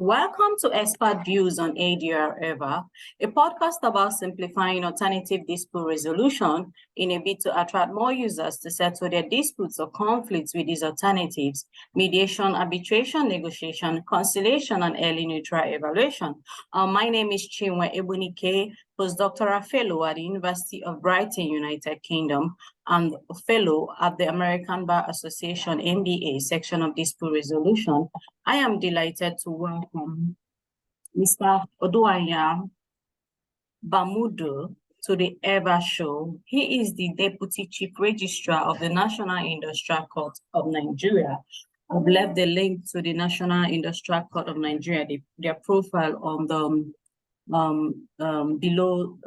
Welcome to Expert Views on ADR Ever, a podcast about simplifying alternative dispute resolution in a bid to attract more users to settle their disputes or conflicts with these alternatives: mediation, arbitration, negotiation, conciliation, and early neutral evaluation. My name is DrChinweEgbunike, postdoctoral fellow at the University of Brighton, United Kingdom, and a fellow at the American Bar Association MBA section of dispute resolution. I am delighted to welcome Mr. Odunayo Bamodu to the EVER show. He is the Deputy Chief Registrar of the National Industrial Court of Nigeria. I've left the link to the National Industrial Court of Nigeria, their profile on the below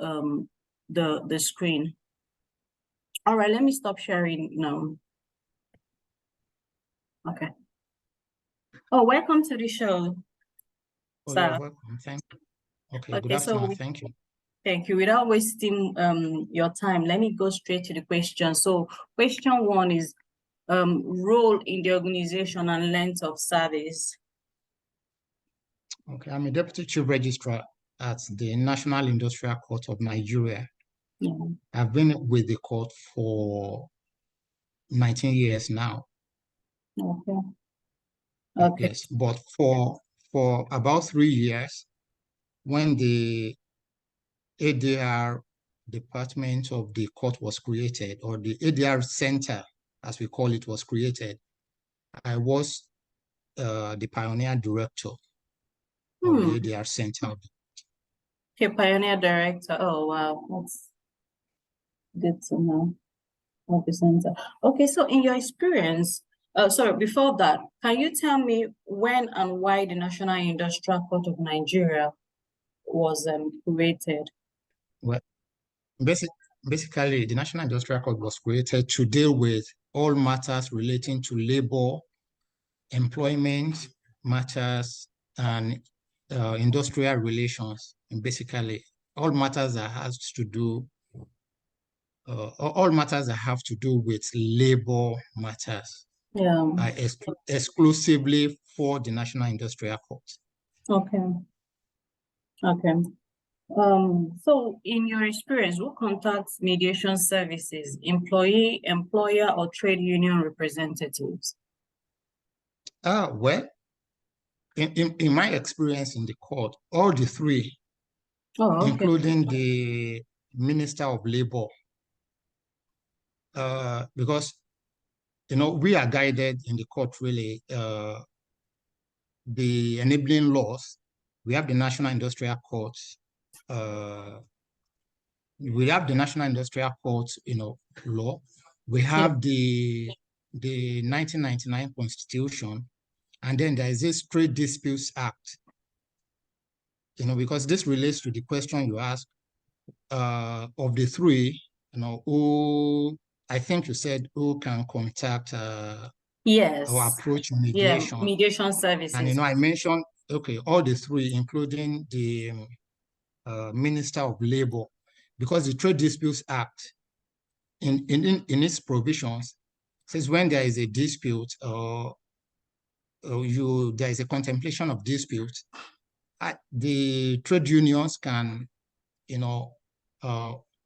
the screen. All right, let me stop sharing now. Okay. Oh, welcome to the show. Oh, sir. you're welcome. Thank you. Okay, good Okay, afternoon. so Thank you. thank you. Without wasting your time, let me go straight to the question. So question one is role in the organization and length of service. Okay, I'm a Deputy Chief Registrar at the National Industrial Court of Nigeria. Yeah. I've been with the court for 19 years now. Okay. Okay. Yes, but for about 3 years, when the ADR department of the court was created, or the ADR center, as we call it, was created, I was the pioneer director of the ADR center. Okay, pioneer director. Oh wow, that's good to know. Of the center. Okay, so in your experience, sorry, before that, can you tell me when and why the National Industrial Court of Nigeria was created? Well, basically, the National Industrial Court was created to deal with all matters relating to labor, employment matters, and industrial relations, and basically all matters that has to do all matters that have to do with labor matters. Yeah. Exclusively for the National Industrial Court. Okay. Okay. So in your experience, who contacts mediation services? Employee, employer, or trade union representatives? Well, in my experience in the court, all the three, okay. Including the Minister of Labor, because we are guided in the court really. The enabling laws, we have the National Industrial Court. We have the National Industrial Court, law. We have the 1999 Constitution, and then there is this Trade Disputes Act. Because this relates to the question you asked, of the three, who, I think you said, who can contact yes, or approach mediation. Yeah, mediation services. And I mentioned, okay, all the three, including the Minister of Labor, because the Trade Disputes Act, in its provisions, says when there is a dispute or there is a contemplation of dispute, the trade unions can,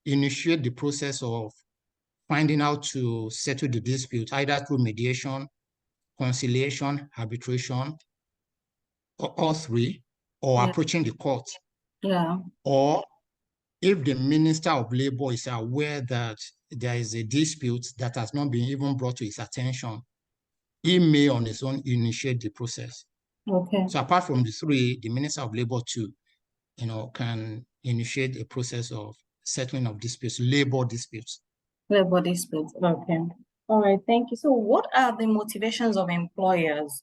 initiate the process of finding out to settle the dispute, either through mediation, conciliation, arbitration, or all three, or approaching the court. Yeah. Or if the Minister of Labor is aware that there is a dispute that has not been even brought to his attention, he may on his own initiate the process. Okay. So apart from the three, the Minister of Labor too, can initiate a process of settling of disputes, labor disputes. Labor disputes, okay. All right, thank you. So what are the motivations of employers,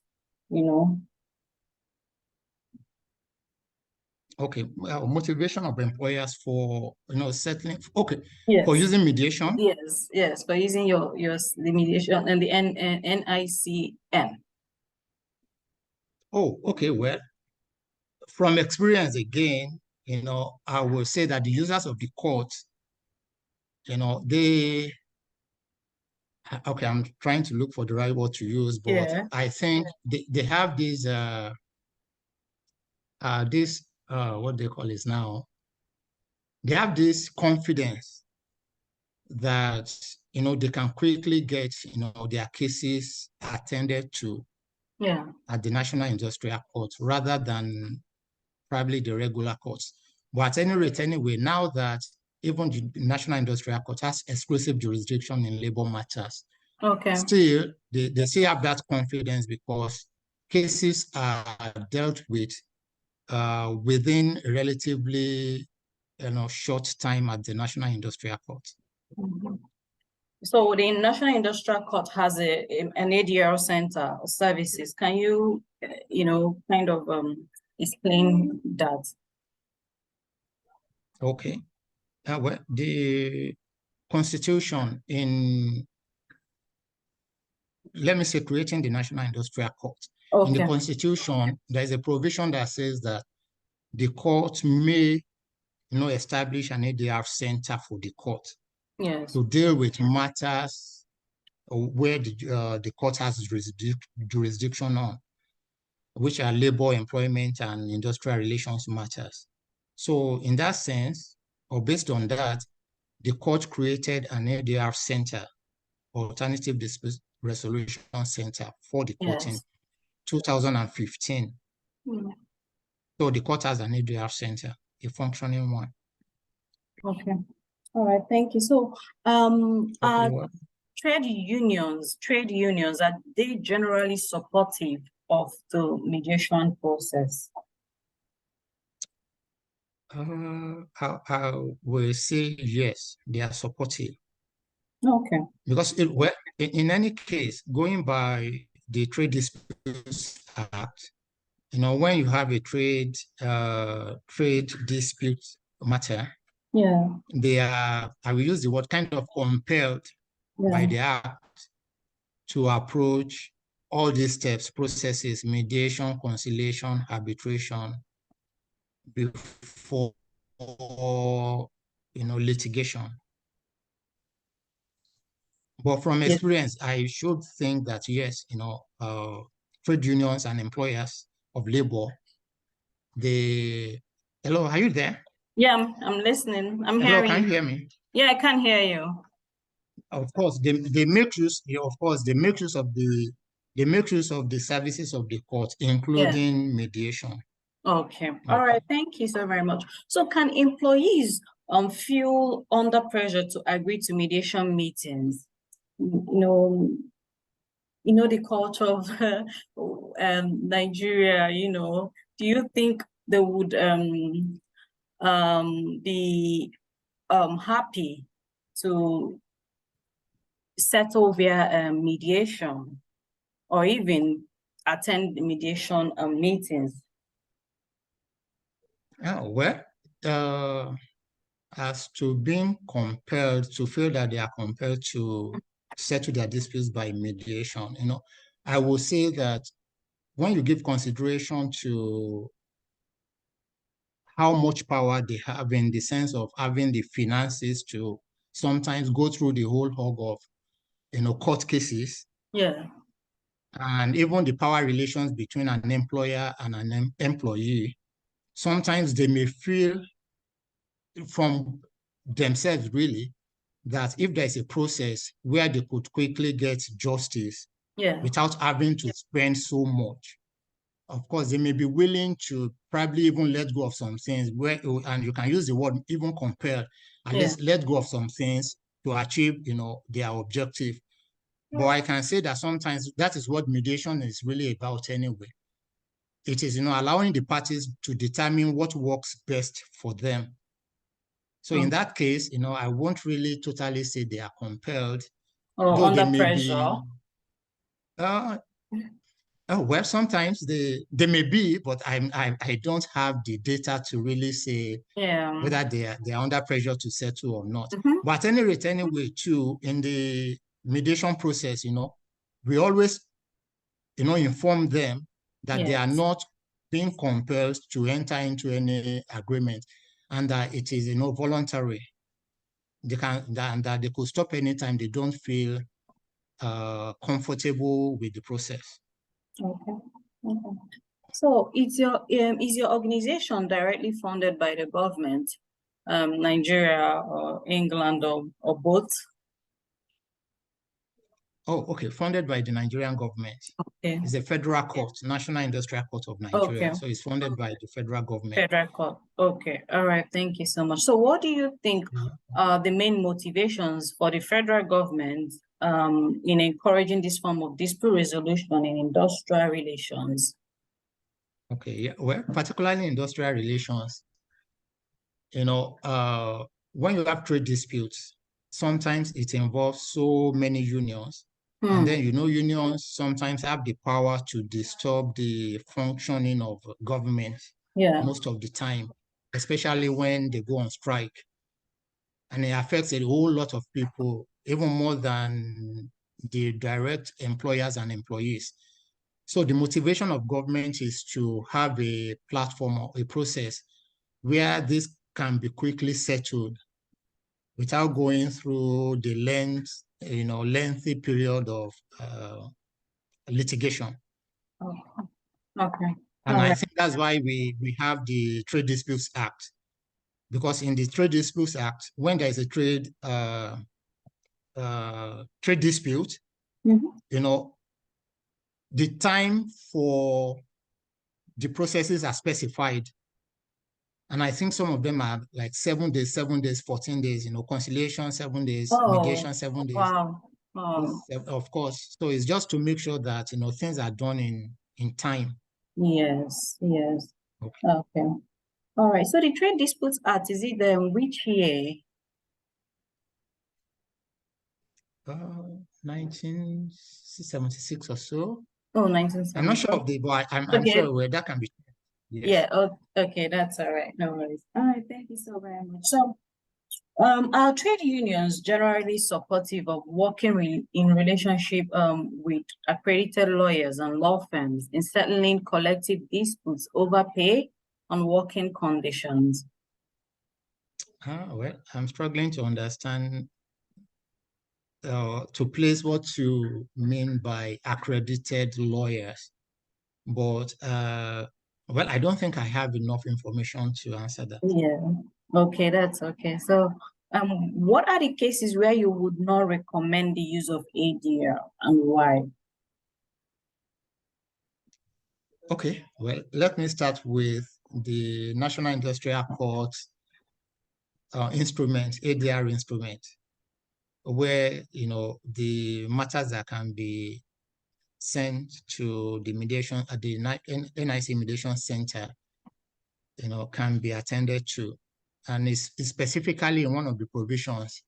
Okay, well, motivation of employers for, settling, okay, yes, for using mediation? Yes, for using the mediation and the NICN. Oh, okay, well, from experience again, I will say that the users of the court, they, okay, I'm trying to look for the right word to use, but I think they have this what they call is now, they have this confidence that, they can quickly get, their cases attended to at the National Industrial Court rather than probably the regular courts. But at any rate, anyway, now that even the National Industrial Court has exclusive jurisdiction in labor matters, still, they still have that confidence because cases are dealt with within a relatively short time at the National Industrial Court. So the National Industrial Court has an ADR center of services. Can you, kind of explain that? Okay. Well, the Constitution let me say, creating the National Industrial Court. In the Constitution, there is a provision that says that the court may, establish an ADR center for the court to deal with matters where the court has jurisdiction on, which are labor, employment, and industrial relations matters. So in that sense, or based on that, the court created an ADR center, Alternative Dispute Resolution Center, for the court in 2015. So the court has an ADR center, a functioning one. Okay. All right, thank you. So trade unions, are they generally supportive of the mediation process? I will say yes, they are supportive. Okay. Because in any case, going by the Trade Disputes Act, when you have a trade dispute matter, they are, I will use the word, kind of compelled by the act to approach all these steps, processes, mediation, conciliation, arbitration, before litigation. But from experience, I should think that yes, trade unions and employers of labor, hello, are you there? Yeah, I'm listening. I'm hello, hearing. Can you hear me? Yeah, I can hear you. Of course, they make use. Of course, they make use of the services of the court, including mediation. Okay. All right. Thank you so very much. So, can employees feel under pressure to agree to mediation meetings? The culture of Nigeria. Do you think they would be happy to settle via mediation, or even attend the mediation meetings? Oh, well, as to being compelled to feel that they are compelled to settle their disputes by mediation, I will say that when you give consideration to how much power they have in the sense of having the finances to sometimes go through the whole hog of, court cases. And even the power relations between an employer and an employee, sometimes they may feel from themselves really that if there's a process where they could quickly get justice without having to spend so much, of course, they may be willing to probably even let go of some things, and you can use the word even compel, and let go of some things to achieve, their objective. But I can say that sometimes that is what mediation is really about anyway. It is, allowing the parties to determine what works best for them. So in that case, I won't really totally say they are compelled. Or under pressure. Well, sometimes they may be, but I don't have the data to really say whether they are under pressure to settle or not. But at any rate, anyway, too, in the mediation process, we always, inform them that they are not being compelled to enter into any agreement, and that it is, voluntary. And that they could stop anytime they don't feel comfortable with the process. Okay. So is your organization directly funded by the government, Nigeria or England or both? Oh, okay. Funded by the Nigerian government. Okay. It's a federal court, National Industrial Court of Nigeria. Okay. So it's funded by the federal government. Federal court. Okay. All right. Thank you so much. So what do you think are the main motivations for the federal government in encouraging this form of dispute resolution in industrial relations? Okay. Yeah. Well, particularly industrial relations, when you have trade disputes, sometimes it involves so many unions. And then, unions sometimes have the power to disturb the functioning of government most of the time, especially when they go on strike. And it affects a whole lot of people, even more than the direct employers and employees. So the motivation of government is to have a platform or a process where this can be quickly settled without going through the lengthy period of litigation. Oh, okay. And I think that's why we have the Trade Disputes Act, because in the Trade Disputes Act, when there is a trade dispute, the time for the processes are specified. And I think some of them are like 7 days, 14 days, conciliation, 7 days, mediation, 7 days. Wow. Of course. So it's just to make sure that, things are done in time. Yes. Okay. All right. So the Trade Disputes Act, is it which year? 1976 or so. Oh, 1976. I'm not sure of the, but I'm sure where that can be. Yes. Yeah. Okay. That's all right. No worries. All right. Thank you so very much. So, are trade unions generally supportive of working in relationship with accredited lawyers and law firms in settling collective disputes over pay and working conditions? Well, I'm struggling to understand, to place what you mean by accredited lawyers. But, well, I don't think I have enough information to answer that. Yeah. Okay, that's okay. So, what are the cases where you would not recommend the use of ADR and why? Okay, well, let me start with the National Industrial Court instrument, ADR instrument, where, the matters that can be sent to the mediation at the NIC Mediation Center, can be attended to. And it's specifically in one of the provisions,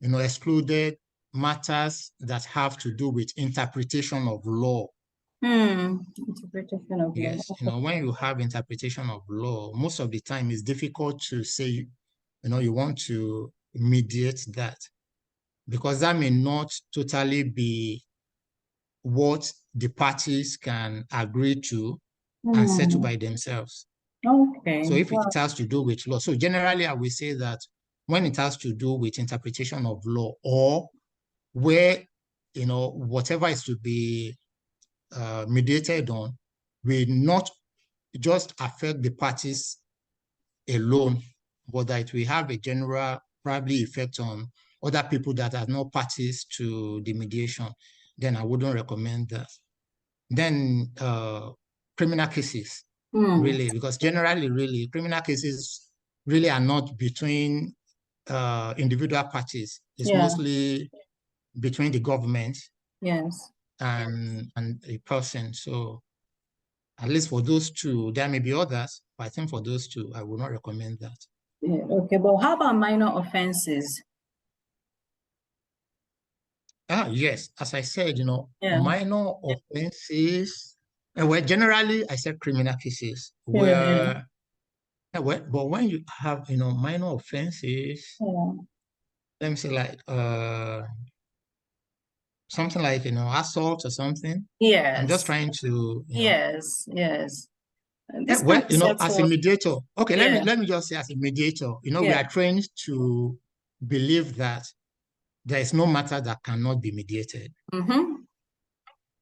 excluded matters that have to do with interpretation of law. Interpretation of law. Yes, when you have interpretation of law, most of the time it's difficult to say, you want to mediate that, because that may not totally be what the parties can agree to and settle by themselves. Okay. So if it has to do with law, so generally I will say that when it has to do with interpretation of law, or where, whatever is to be mediated on will not just affect the parties alone, but that it will have a general, probably, effect on other people that are not parties to the mediation, then I wouldn't recommend that. Then criminal cases, really, because generally, really, criminal cases really are not between individual parties. It's mostly between the government and a person. So at least for those two, there may be others, but I think for those two, I would not recommend that. Yeah, okay, but how about minor offenses? Yes, as I said, minor offenses, well, generally I said criminal cases, where, but when you have, minor offenses, let me say like, something like, assault or something. Yes. I'm just trying to, Yes. Well, as a mediator, okay, let me just say, as a mediator, we are trained to believe that there is no matter that cannot be mediated.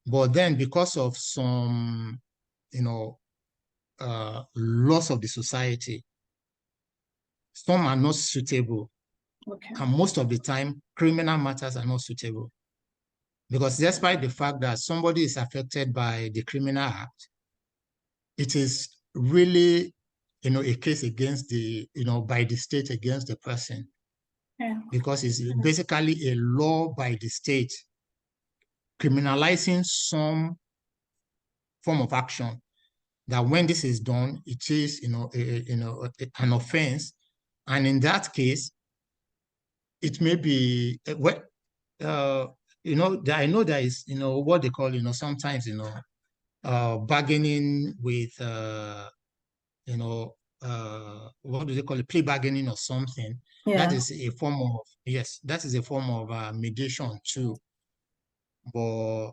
But then, because of some, laws of the society. Some are not suitable. Okay. And most of the time, criminal matters are not suitable. Because despite the fact that somebody is affected by the criminal act, it is really, a case against the, by the state against the person. Yeah. Because it's basically a law by the state criminalizing some form of action that when this is done, it is, an offense. And in that case, it may be, I know there is, what they call, sometimes, bargaining with, what do they call it, plea bargaining or something. Yeah. That is a form of, yes, that is a form of mediation too. But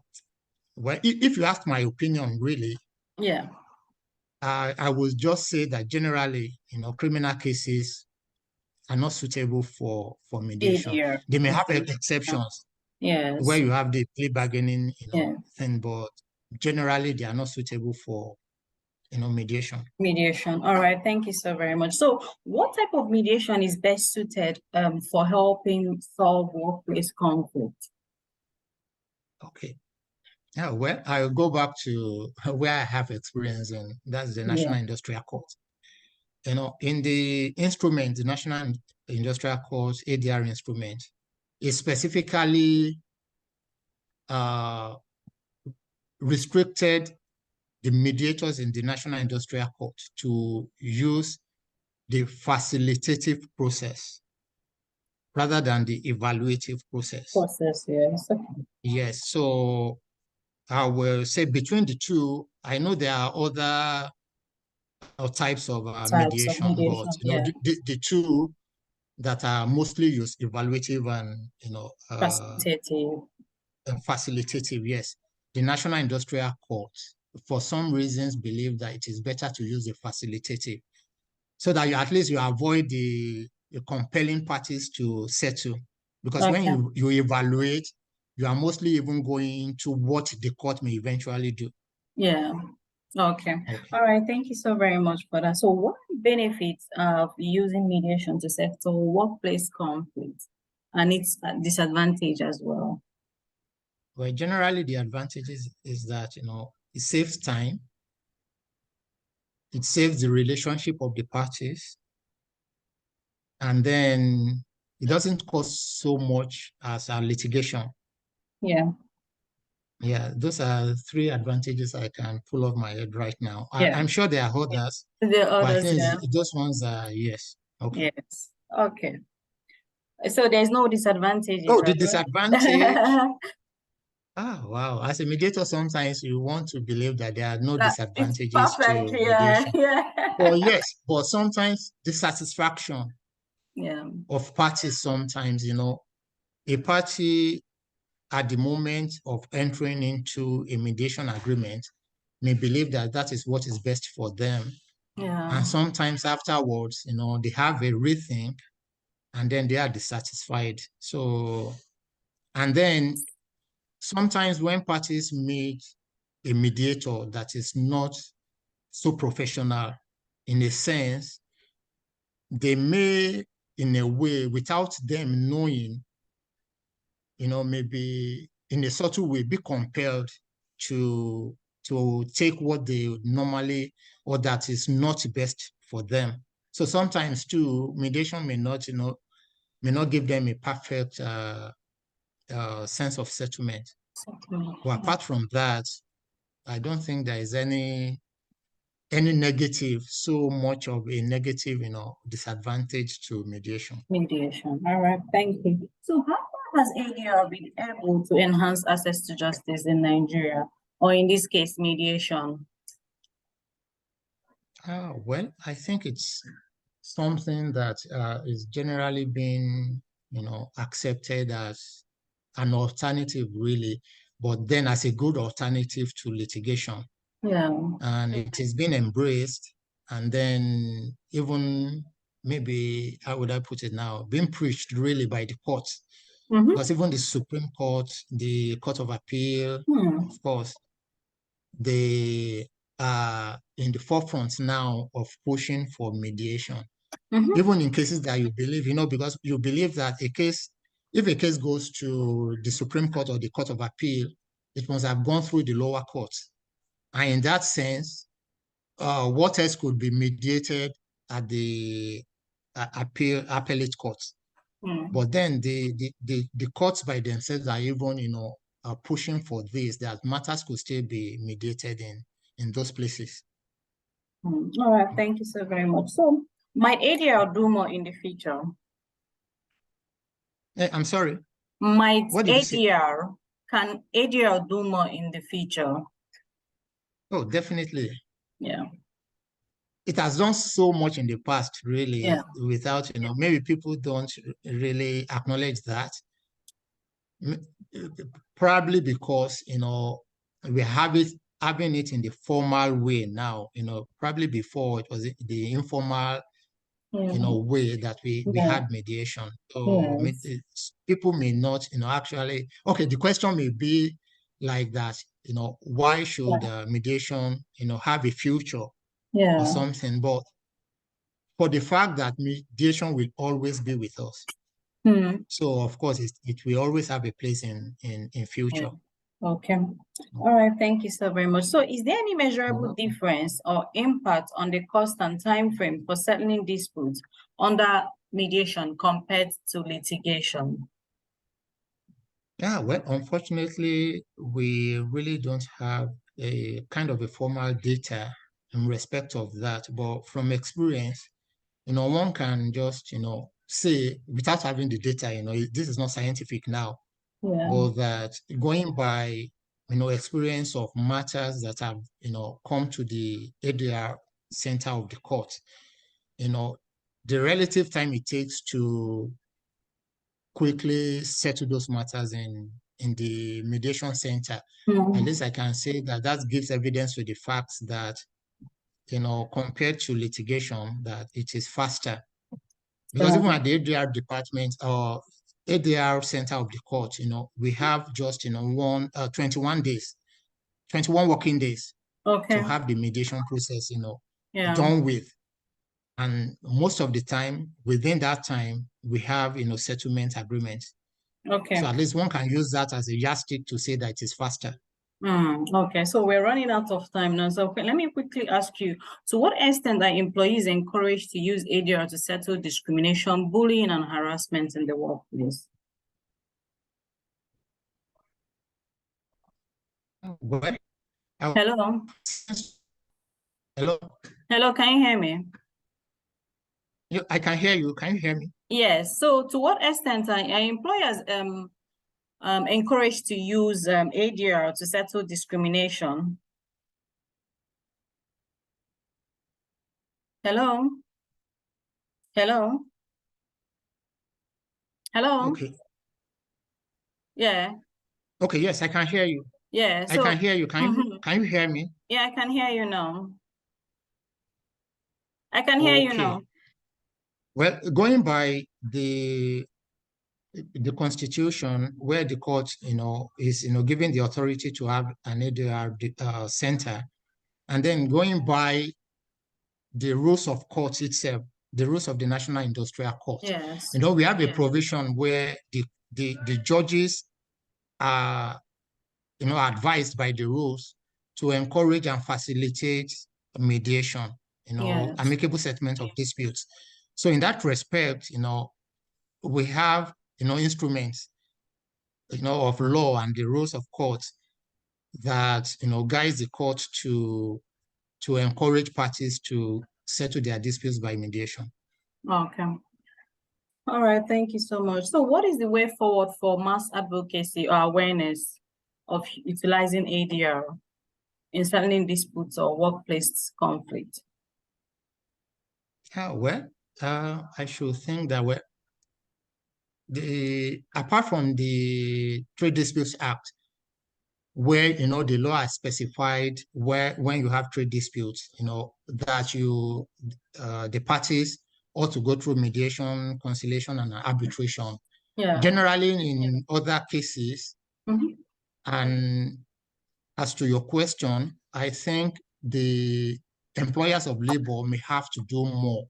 well, if you ask my opinion, really, Yeah. I would just say that generally, criminal cases are not suitable for mediation. ADR. They may have Okay. exceptions where Yes. you have the plea bargaining, Yeah. thing, but generally they are not suitable for, mediation. Mediation. All right. Thank you so very much. So, what type of mediation is best suited for helping solve workplace conflict? Okay. Yeah, well, I'll go back to where I have experience in, that's the National Industrial Court. In the instrument, the National Industrial Court ADR instrument is specifically restricted the mediators in the National Industrial Court to use the facilitative process rather than the evaluative process. Process, yes. Yes, so I will say between the two, I know there are other types of mediation, but yeah. the two that are mostly used, evaluative and Facilitative. facilitative, yes. The National Industrial Court, for some reasons, believe that it is better to use the facilitative, so that at least you avoid the compelling parties to settle. Because when you evaluate, you are mostly even going into what the court may eventually do. Yeah. Okay. All right. Thank you so very much for that. So, what benefits of using mediation to settle workplace conflicts and its disadvantage as well? Well, generally, the advantages is that, it saves time. It saves the relationship of the parties. And then it doesn't cost so much as a litigation. Yeah. Yeah, those are three advantages I can pull off my head right now. Yeah. I'm sure there are others. The But I others, think yeah. those ones are, yes. Okay. Yes. Okay. So there's no disadvantages. Oh, the disadvantage. Wow. As a mediator, sometimes you want to believe that there are no It's disadvantages perfect. to Yeah. mediation. Yeah. Well, yes, but sometimes the satisfaction of parties, sometimes, a party at the moment of entering into a mediation agreement may believe that that is what is best for them. Yeah. And sometimes afterwards, they have a rethink and then they are dissatisfied. So, and then sometimes when parties meet a mediator that is not so professional, in a sense, they may, in a way, without them knowing, maybe in a subtle way, be compelled to take what they normally, or that is not best for them. So sometimes too, mediation may not give them a perfect sense of settlement. But apart from that, I don't think there is any negative, so much of a negative, disadvantage to mediation. Mediation. All right. Thank you. So how far has ADR been able to enhance access to justice in Nigeria, or in this case, mediation? Well, I think it's something that is generally being, accepted as an alternative, really, but then as a good alternative to litigation. Yeah. And it has been embraced, and then even maybe, how would I put it now, being preached really by the courts. Because even the Supreme Court, the Court of Appeal, of course, they are in the forefront now of pushing for mediation, Mhm. even in cases that you believe, because you believe that if a case goes to the Supreme Court or the Court of Appeal, it must have gone through the lower courts. And in that sense, what else could be mediated at the appellate courts? But then the courts by themselves are even, are pushing for this, that matters could still be mediated in those places. All right, thank you so very much. So, might ADR do more in the future? I'm sorry. Might What did you say? Can ADR do more in the future? Oh, definitely. Yeah. It has done so much in the past, really, Yeah. without, maybe people don't really acknowledge that. Probably because, we have having it in the formal way now, probably before it was the informal, way that we had mediation. So people may not, actually, okay, the question may be like that, why should mediation, have a future or something? But for the fact that mediation will always be with us. So of course, it will always have a place in future. Okay. All right. Thank you so very much. So is there any measurable difference or impact on the cost and time frame for settling disputes under mediation compared to litigation? Yeah, well, unfortunately, we really don't have a kind of a formal data in respect of that. But from experience, one can just, say without having the data, this is not scientific now, but that going by, experience of matters that have, come to the ADR center of the court, the relative time it takes to quickly settle those matters in the mediation center, at least I can say that gives evidence to the fact that, compared to litigation, that it is faster. Because even at the ADR department or ADR center of the court, we have just, 21 days, 21 working days to have the mediation process, done with. And most of the time, within that time, we have, settlement agreements. So at least one can use that as a yardstick to say that it is faster. Okay, so we're running out of time now. So let me quickly ask you, to what extent are employees encouraged to use ADR to settle discrimination, bullying, and harassment in the workplace? Well, Hello? Hello? Hello, can you hear me? I can hear you. Can you hear me? Yes. So to what extent are employers encouraged to use ADR to settle discrimination? Hello? Hello? Hello? Okay. Yeah. Okay, yes, I can hear you. Yeah. I can hear you. Can you hear me? Yeah, I can hear you now. I can hear you now. Well, going by the Constitution, where the court, is, given the authority to have an ADR center, and then going by the rules of court itself, the rules of the National Industrial Court. Yes. We have a provision where the judges are, advised by the rules to encourage and facilitate mediation, amicable settlement of disputes. So in that respect, we have, instruments, of law and the rules of court that, guides the court to encourage parties to settle their disputes by mediation. Okay. All right, thank you so much. So what is the way forward for mass advocacy or awareness of utilizing ADR in settling disputes or workplace conflict? Well, I should think that apart from the Trade Disputes Act, where, the law has specified where when you have trade disputes, that the parties ought to go through mediation, conciliation, and arbitration. Generally, in other cases, and as to your question, I think the employers of labor may have to do more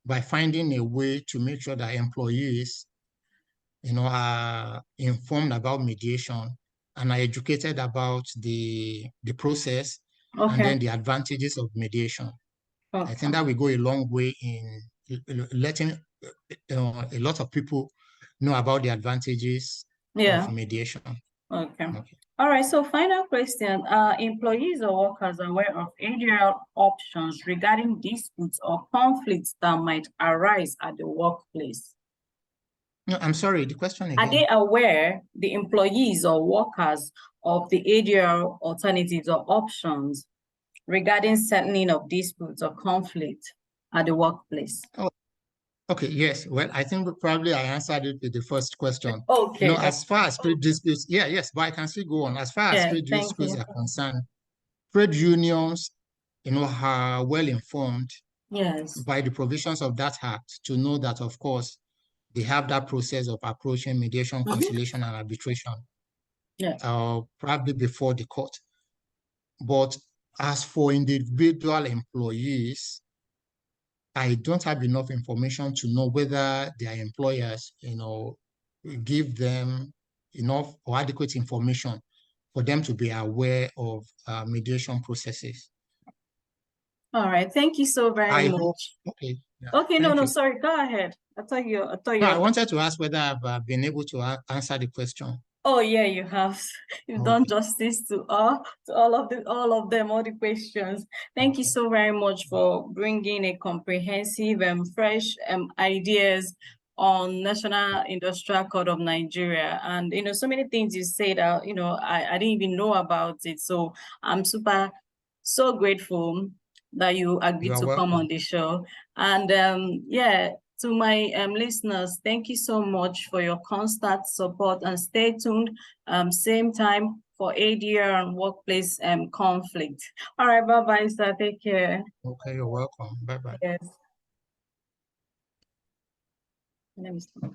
by finding a way to make sure that employees, are informed about mediation and are educated about the process and then the advantages of mediation. I think that will go a long way in letting a lot of people know about the advantages of mediation. Okay. All right. So final question. Are employees or workers aware of ADR options regarding disputes or conflicts that might arise at the workplace? No, I'm sorry, the question again. Are they aware, the employees or workers, of the ADR alternatives or options regarding settling of disputes or conflict at the workplace? Oh, okay, yes. Well, I think probably I answered it with the first question. Okay. As far as trade disputes, yes, but I can still go on. As far as trade disputes are concerned, trade unions, are well informed by the provisions of that act to know that, of course, they have that process of approaching mediation, conciliation, and arbitration, probably before the court. But as for individual employees, I don't have enough information to know whether their employers, give them enough or adequate information for them to be aware of mediation processes. All right. Thank you so very much. Hope, okay. Yeah, okay. No, sorry. Go ahead. I thought you. No, I wanted to ask whether I've been able to answer the question. Oh yeah, you have. You've done justice to all of the questions. Thank you so very much for bringing a comprehensive and fresh ideas on National Industrial Code of Nigeria. And so many things you said that I didn't even know about it. So I'm so grateful that you agreed to come on the show. And to my listeners, thank you so much for your constant support, and stay tuned, same time for ADR and workplace conflict. All right, bye-bye, sir. Take care. Okay, you're welcome. Bye-bye. Yes. Let me stop.